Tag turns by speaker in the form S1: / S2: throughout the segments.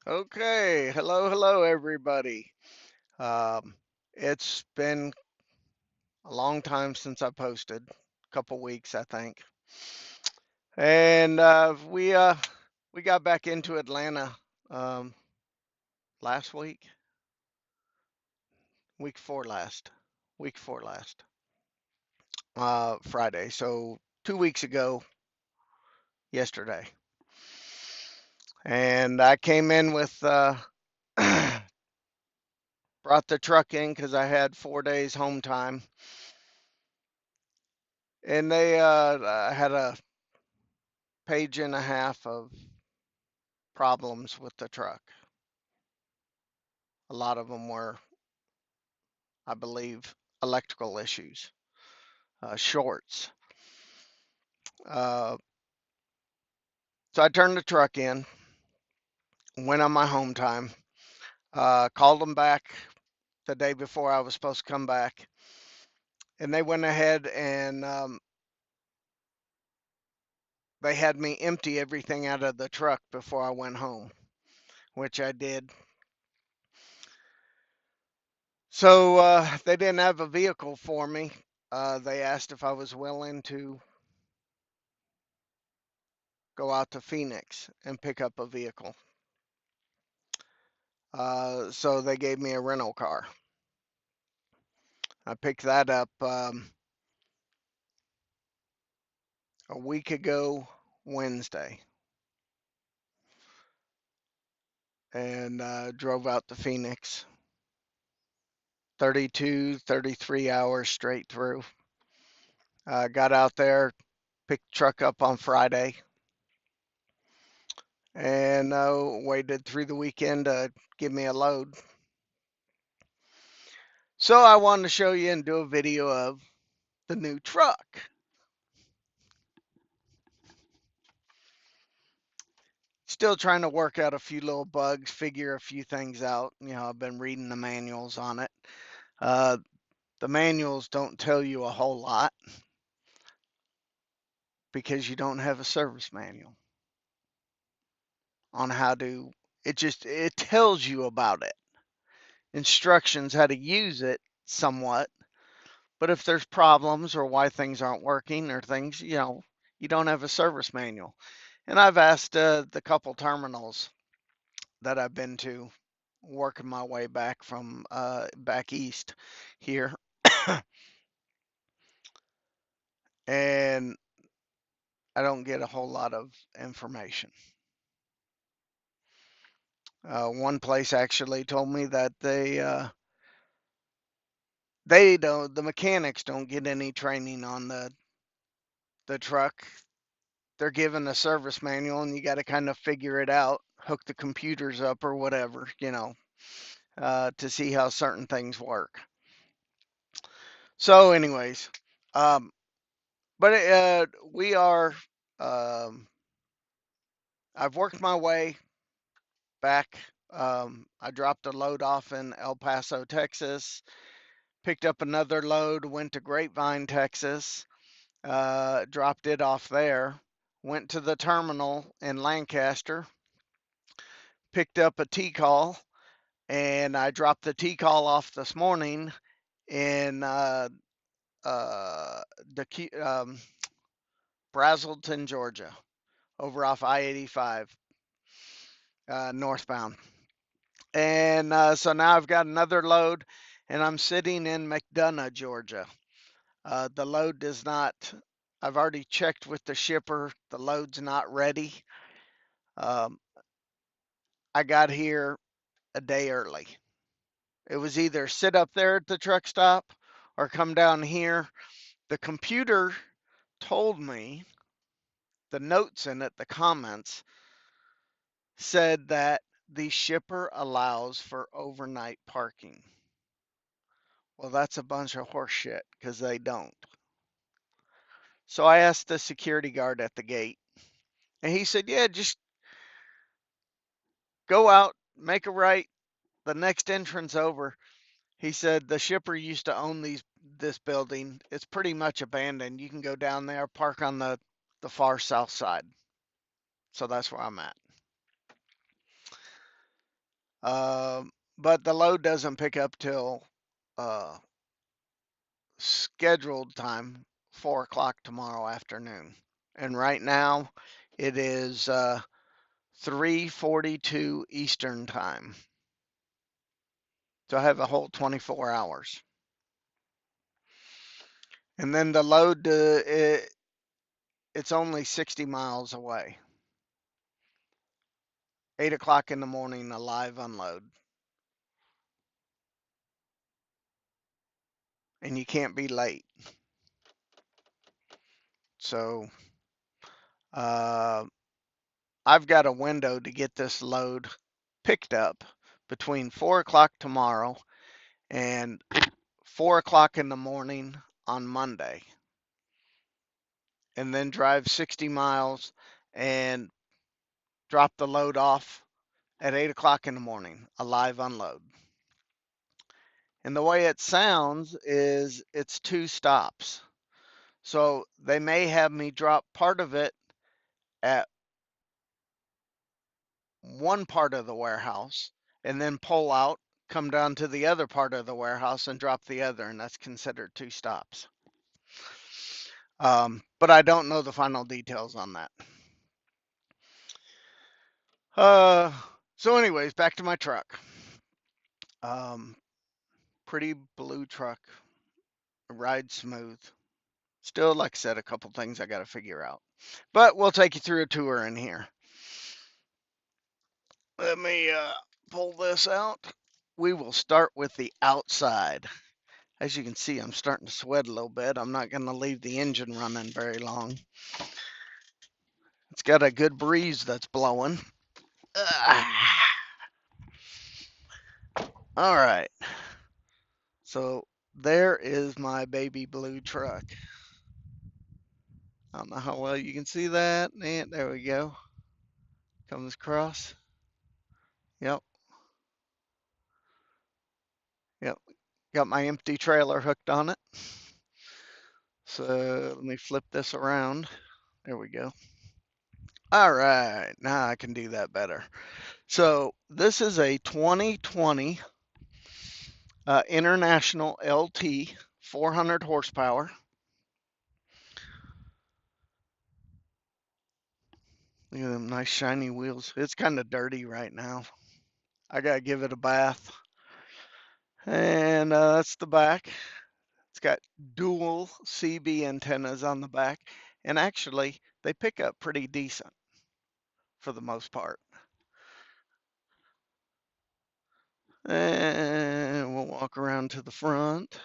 S1: Okay, hello everybody. Um, it's been a long time since I posted, a couple weeks I think, and we got back into Atlanta um, last week before last, week before last, Friday. So 2 weeks ago, yesterday, and I came in with brought the truck in because I had 4 days home time, and they I had a page and a half of problems with the truck. A lot of them were, I believe, electrical issues, shorts. Uh, so I turned the truck in, went on my home time, called them back the day before I was supposed to come back, and they went ahead and they had me empty everything out of the truck before I went home, which I did. So they didn't have a vehicle for me. They asked if I was willing to go out to Phoenix and pick up a vehicle. So they gave me a rental car. I picked that up a week ago Wednesday and drove out to Phoenix. 32, 33 hours straight through. Got out there, picked the truck up on Friday, and waited through the weekend to give me a load. So I wanted to show you and do a video of the new truck. Still trying to work out a few little bugs, figure a few things out. I've been reading the manuals on it. Uh, the manuals don't tell you a whole lot because you don't have a service manual on how to. It tells you about it, instructions how to use it somewhat. But if there's problems or why things aren't working or things, you don't have a service manual. And I've asked the couple terminals that I've been to, working my way back from back east here, and I don't get a whole lot of information. One place actually told me that they don't, the mechanics don't get any training on the truck. They're given a service manual, and you got to kind of figure it out, hook the computers up or whatever, to see how certain things work. So, anyways, um, but we are. Um, I've worked my way back. I dropped a load off in El Paso, Texas. Picked up another load. Went to Grapevine, Texas. Dropped it off there. Went to the terminal in Lancaster. Picked up a T-call, and I dropped the T-call off this morning in uh, Brazelton, Georgia, over off I-85 northbound. And so now I've got another load, and I'm sitting in McDonough, Georgia. The load does not, I've already checked with the shipper. The load's not ready. Um, I got here a day early. It was either sit up there at the truck stop or come down here. The computer told me, the notes in it, the comments said that the shipper allows for overnight parking. Well, that's a bunch of horse shit because they don't. So I asked the security guard at the gate, and he said, "Yeah, just go out, make a right, the next entrance over." He said the shipper used to own this building. It's pretty much abandoned. You can go down there, park on the far south side. So that's where I'm at. Uh, but the load doesn't pick up till uh, scheduled time, 4 o'clock tomorrow afternoon. And right now it is 3:42 Eastern time. So I have a whole 24 hours. And then the load, it's only 60 miles away. 8 o'clock in the morning, a live unload. And you can't be late. So uh, I've got a window to get this load picked up between 4 o'clock tomorrow and 4 o'clock in the morning on Monday, and then drive 60 miles and drop the load off at 8 o'clock in the morning, a live unload. And the way it sounds is it's 2 stops. So they may have me drop part of it at one part of the warehouse and then pull out, come down to the other part of the warehouse and drop the other, and that's considered 2 stops. But I don't know the final details on that. Uh, so anyways, back to my truck. Um, Pretty blue truck, rides smooth. Still, like I said, a couple things I got to figure out, but we'll take you through a tour in here. Let me pull this out. We will start with the outside. As you can see, I'm starting to sweat a little bit. I'm not going to leave the engine running very long. It's got a good breeze that's blowing. All right. So there is my baby blue truck. I don't know how well you can see that. And there we go. Comes across. Yep. Yep. Got my empty trailer hooked on it. So let me flip this around. There we go. All right. Now I can do that better. So this is a 2020 International LT, 400 horsepower. Look at them nice shiny wheels. It's kind of dirty right now. I got to give it a bath. And that's the back. It's got dual CB antennas on the back. And actually, they pick up pretty decent for the most part. And we'll walk around to the front.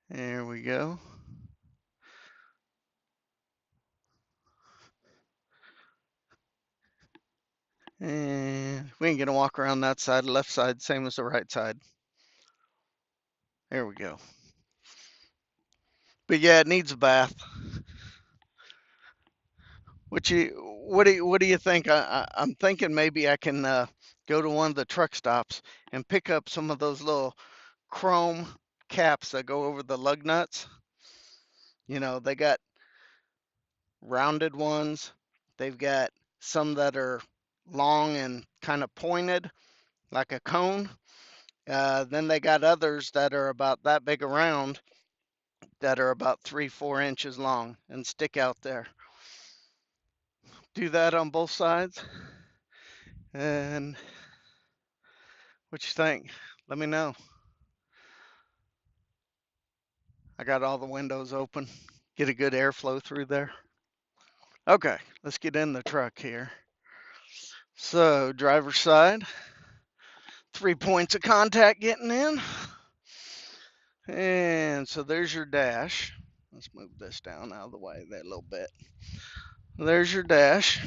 S1: There we go. And we ain't gonna walk around that side, left side, same as the right side. There we go. But yeah, it needs a bath. What do you think? I'm thinking maybe I can go to one of the truck stops and pick up some of those little chrome caps that go over the lug nuts. You know, they got rounded ones. They've got some that are long and kind of pointed like a cone. Then they got others that are about that big around that are about 3-4 inches long and stick out there. Do that on both sides. And what you think? Let me know. I got all the windows open. Get a good airflow through there. Okay, let's get in the truck here. So, driver's side, 3 points of contact getting in. And so there's your dash. Let's move this down out of the way there a little bit. There's your dash.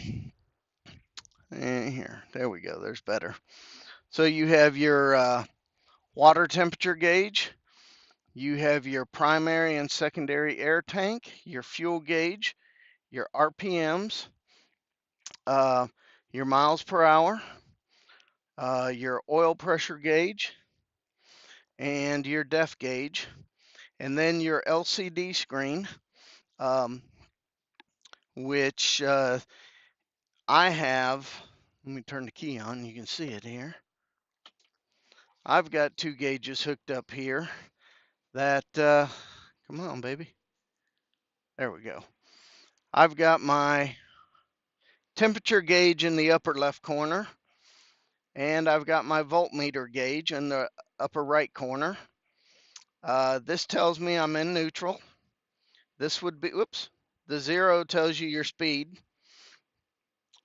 S1: And here, there we go. There's better. So you have your water temperature gauge. You have your primary and secondary air tank, your fuel gauge, your RPMs, your miles per hour, your oil pressure gauge, and your depth gauge, and then your LCD screen, which I have, let me turn the key on, you can see it here. I've got two gauges hooked up here that, come on, baby. There we go. I've got my temperature gauge in the upper left corner, and I've got my voltmeter gauge in the upper right corner. This tells me I'm in neutral. This would be, whoops, the 0 tells you your speed.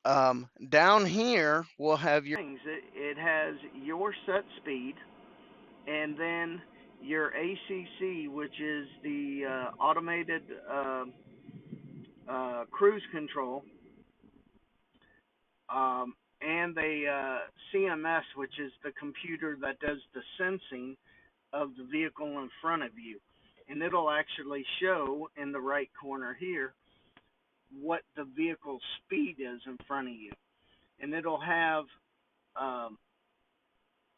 S1: Down here, we'll have your
S2: things. It has your set speed, and then your ACC, which is the automated cruise control, and the CMS, which is the computer that does the sensing of the vehicle in front of you. And it'll actually show in the right corner here what the vehicle speed is in front of you. And it'll have um,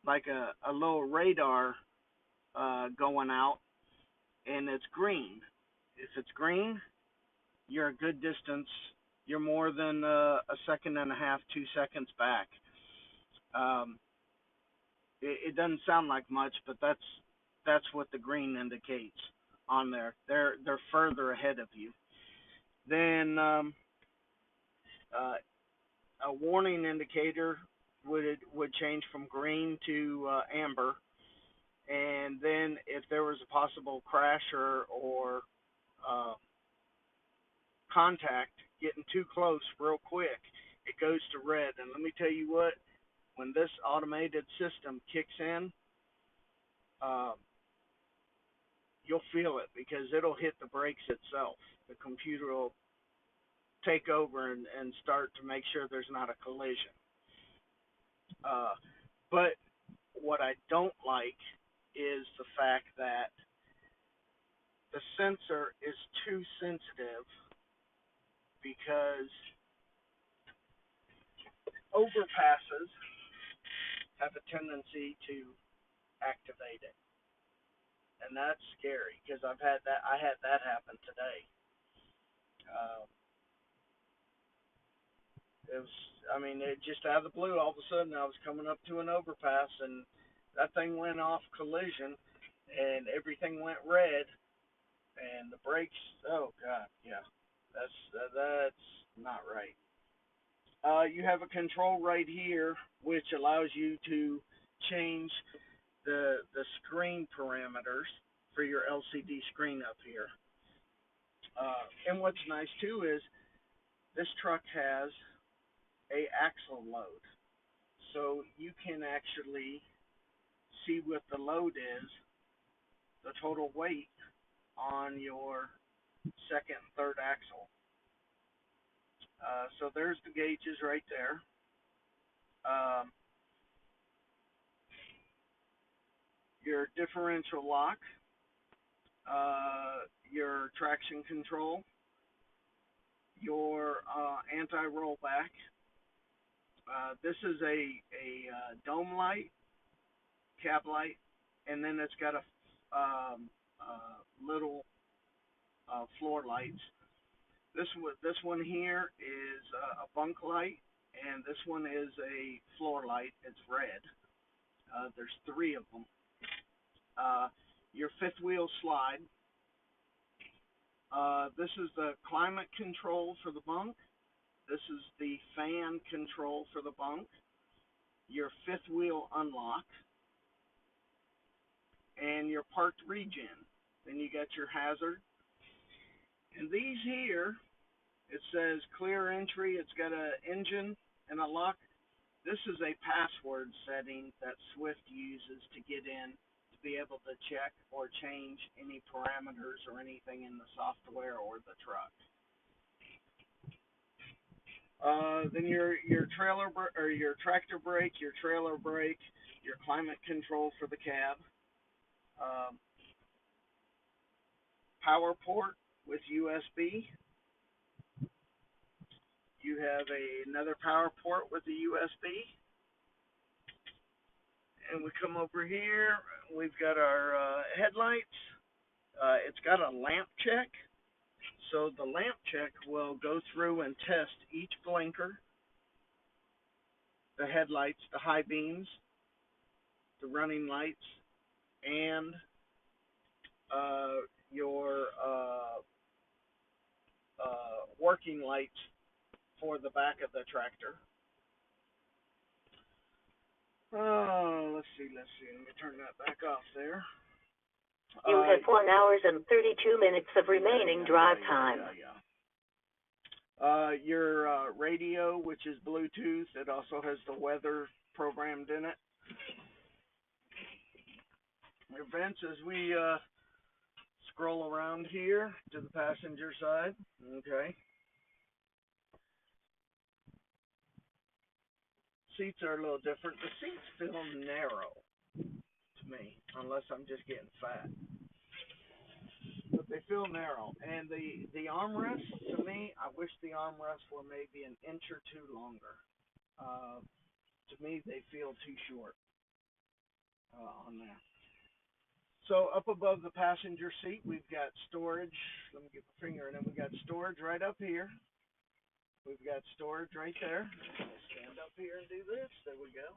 S2: like a little radar going out, and it's green. If it's green, you're a good distance. You're more than a second and a half, 2 seconds back. Um, it doesn't sound like much, but that's what the green indicates on there. They're further ahead of you. Then uh, a warning indicator would change from green to amber, and then if there was a possible crash or uh, contact getting too close real quick, it goes to red. And let me tell you what, when this automated system kicks in, uh, you'll feel it because it'll hit the brakes itself. The computer will take over and start to make sure there's not a collision. But what I don't like is the fact that the sensor is too sensitive because overpasses have a tendency to activate it, and that's scary because I've had that. I had that happen today. Uh, it was, I mean, it just out of the blue. All of a sudden, I was coming up to an overpass, and that thing went off collision, and everything went red, and the brakes. Oh God, yeah, that's not right. You have a control right here, which allows you to change the screen parameters for your LCD screen up here. And what's nice too is this truck has a axle load, so you can actually see what the load is, the total weight on your second and third axle. So there's the gauges right there. Um, your differential lock, your traction control, your anti-rollback. This is a dome light, cab light, and then it's got a little floor lights. This one here is a bunk light, and this one is a floor light. It's red. There's three of them. Uh, your fifth wheel slide. This is the climate control for the bunk. This is the fan control for the bunk. Your fifth wheel unlock, and your parked regen. Then you got your hazard. And these here, it says clear entry. It's got an engine and a lock. This is a password setting that Swift uses to get in to be able to check or change any parameters or anything in the software or the truck. Then your trailer or your tractor brake, your trailer brake, your climate control for the cab, um, power port with USB. You have another power port with the USB. And we come over here. We've got our headlights. It's got a lamp check. So the lamp check will go through and test each blinker the headlights, the high beams, the running lights, and your working lights for the back of the tractor. Oh, let's see. Let me turn that back off there.
S3: You have 1 hour and 32 minutes of remaining drive time.
S2: Your radio, which is Bluetooth, it also has the weather programmed in it. Your vents, as we scroll around here to the passenger side. Okay. Seats are a little different. The seats feel narrow to me, unless I'm just getting fat. But they feel narrow. And the armrests, to me, I wish the armrests were maybe an inch or two longer. To me, they feel too short on there. So up above the passenger seat, we've got storage. Let me get my finger in it. We've got storage right up here. We've got storage right there. I'll stand up here and do this. There we go.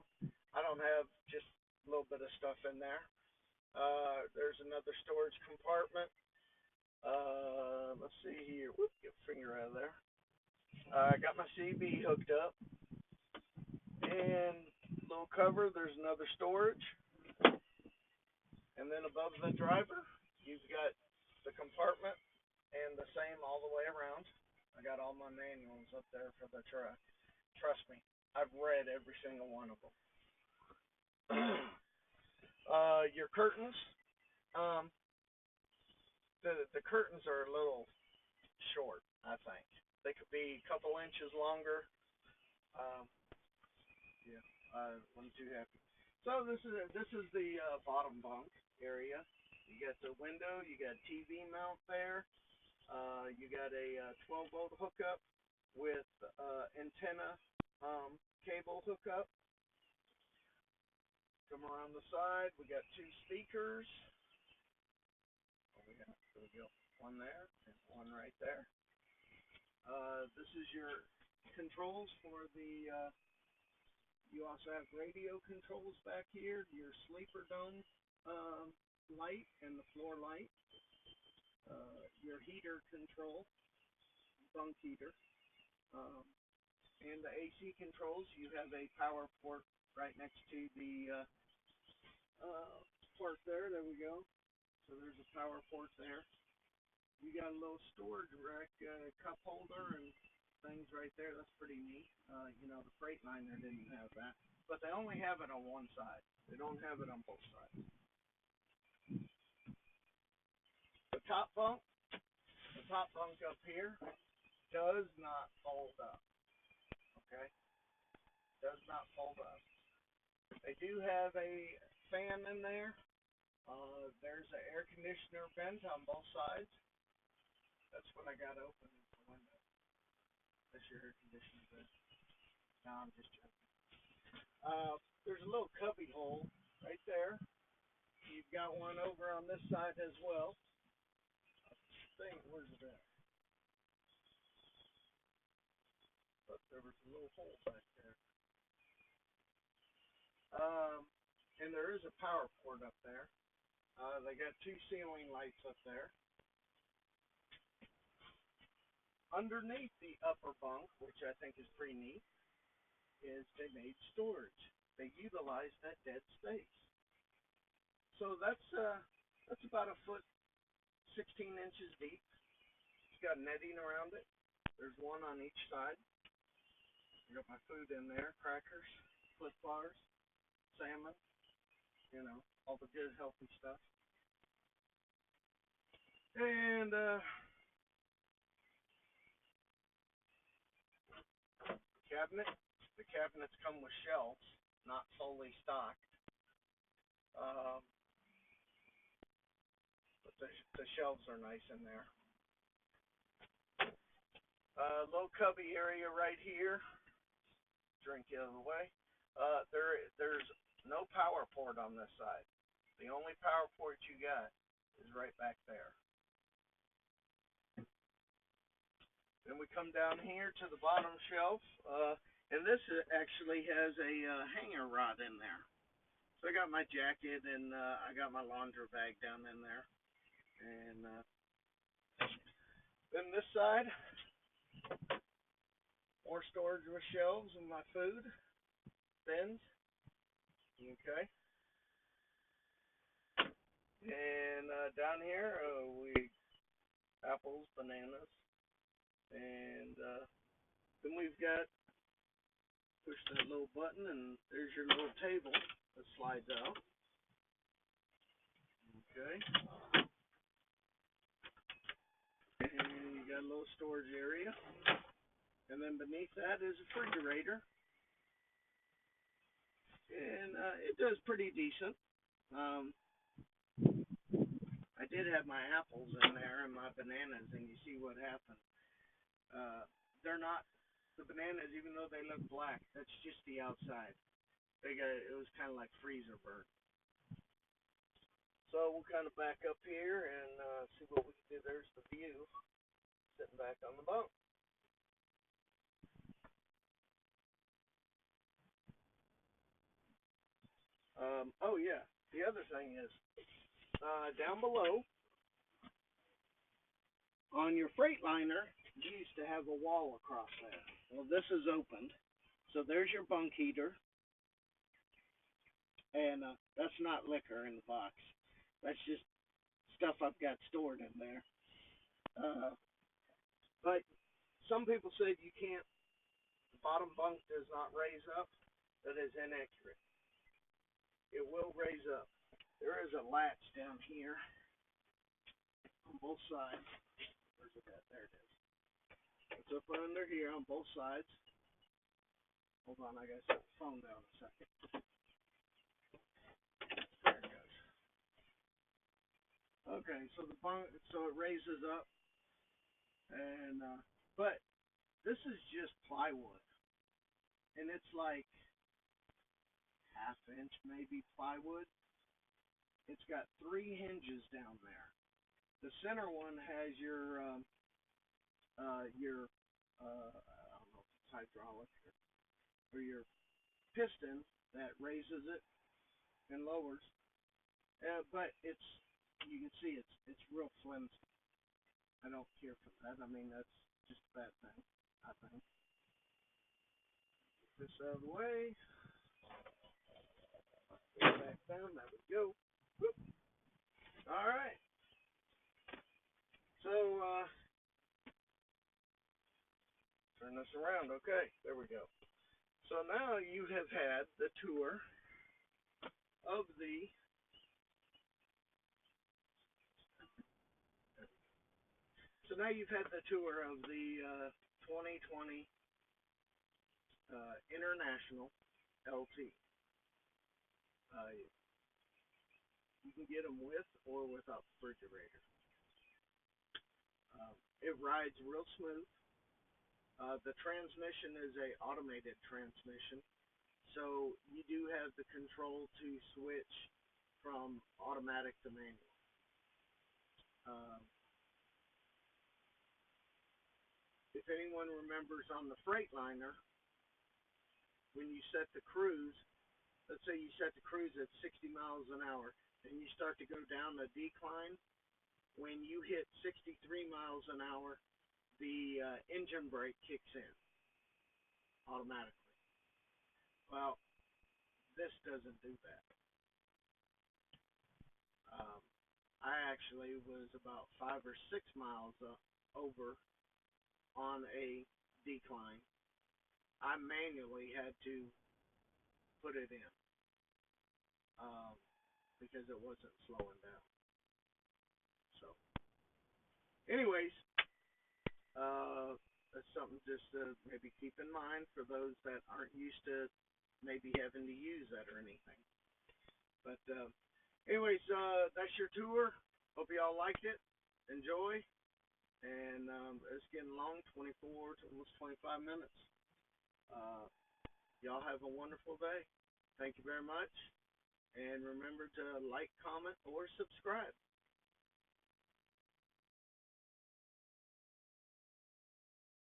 S2: I don't have just a little bit of stuff in there. There's another storage compartment. Let's see here. Whoop, get a finger out of there. I got my CB hooked up. And little cover, there's another storage. And then above the driver, you've got the compartment and the same all the way around. I got all my manuals up there for the truck. Trust me, I've read every single one of them. Your curtains, the curtains are a little short, I think. They could be a couple inches longer. Yeah, I wasn't too happy. So this is the bottom bunk area. You got the window, you got TV mount there. You got a 12-volt hookup with antenna cable hookup. Come around the side, we got two speakers. There we go. One there and one right there. This is your controls for the. You also have radio controls back here. Your sleeper dome light and the floor light. Your heater control, bunk heater, and the AC controls. You have a power port right next to the port there. There we go. So there's a power port there. You got a little storage rack, cup holder, and things right there. That's pretty neat. The Freightliner didn't have that, but they only have it on one side. They don't have it on both sides. The top bunk up here does not fold up. Okay, does not fold up. They do have a fan in there. There's an air conditioner vent on both sides. That's what I got open in the window. That's your air conditioner vent. No, I'm just joking. There's a little cubby hole right there. You've got one over on this side as well. Where's it at? But there was a little hole back there. And there is a power port up there. They got two ceiling lights up there. Underneath the upper bunk, which I think is pretty neat, is they made storage. They utilized that dead space. So that's about a foot, 16 inches deep. It's got netting around it. There's one on each side. I got my food in there: crackers, Clif bars, salmon. All the good healthy stuff. And cabinet. The cabinets come with shelves, not fully stocked. But the shelves are nice in there. Low cubby area right here. Drink the other way. There's no power port on this side. The only power port you got is right back there. Then we come down here to the bottom shelf. And this actually has a hanger rod in there. So I got my jacket and I got my laundry bag down in there. And then this side, more storage with shelves and my food, bins. Okay. And down here, we apples, bananas, and then we've got push that little button, and there's your little table that slides out. Okay. And you got a little storage area, and then beneath that is a refrigerator, and it does pretty decent. Um, I did have my apples in there and my bananas, and you see what happened. They're not the bananas, even though they look black. That's just the outside. It was kind of like freezer burnt. So we'll kind of back up here and see what we can do. There's the view, sitting back on the bunk. Oh yeah, the other thing is down below on your Freightliner, you used to have a wall across there. Well, this is opened, so there's your bunk heater, and that's not liquor in the box. That's just stuff I've got stored in there. But some people said you can't. The bottom bunk does not raise up. That is inaccurate. It will raise up. There is a latch down here on both sides. Where's it at? There it is. It's up under here on both sides. Hold on, I gotta set the phone down a second. There it goes. Okay, so the bunk, so it raises up, and but this is just plywood, and it's like half-inch maybe plywood. It's got 3 hinges down there. The center one has your I don't know if it's hydraulic or your piston that raises it and lowers. But it's you can see it's real flimsy. I don't care for that. I mean that's just a bad thing. I think. Get this out of the way. Go back down. There we go. Whoop. All right. So turn this around. Okay, there we go. So now you have had the tour of the. So now you've had the tour of the 2020 International LT. You can get them with or without refrigerator. It rides real smooth. The transmission is a automated transmission, so you do have the control to switch from automatic to manual. Um, if anyone remembers on the Freightliner, when you set the cruise, let's say you set the cruise at 60 miles an hour, and you start to go down the decline, when you hit 63 miles an hour, the engine brake kicks in automatically. Well, this doesn't do that. Um, I actually was about 5 or 6 miles over on a decline. I manually had to put it in because it wasn't slowing down. So, anyways, that's something just to maybe keep in mind for those that aren't used to maybe having to use that or anything. But anyways, that's your tour. Hope y'all liked it. Enjoy. And it's getting long, 24 to almost 25 minutes. Y'all have a wonderful day. Thank you very much. And remember to like, comment, or subscribe.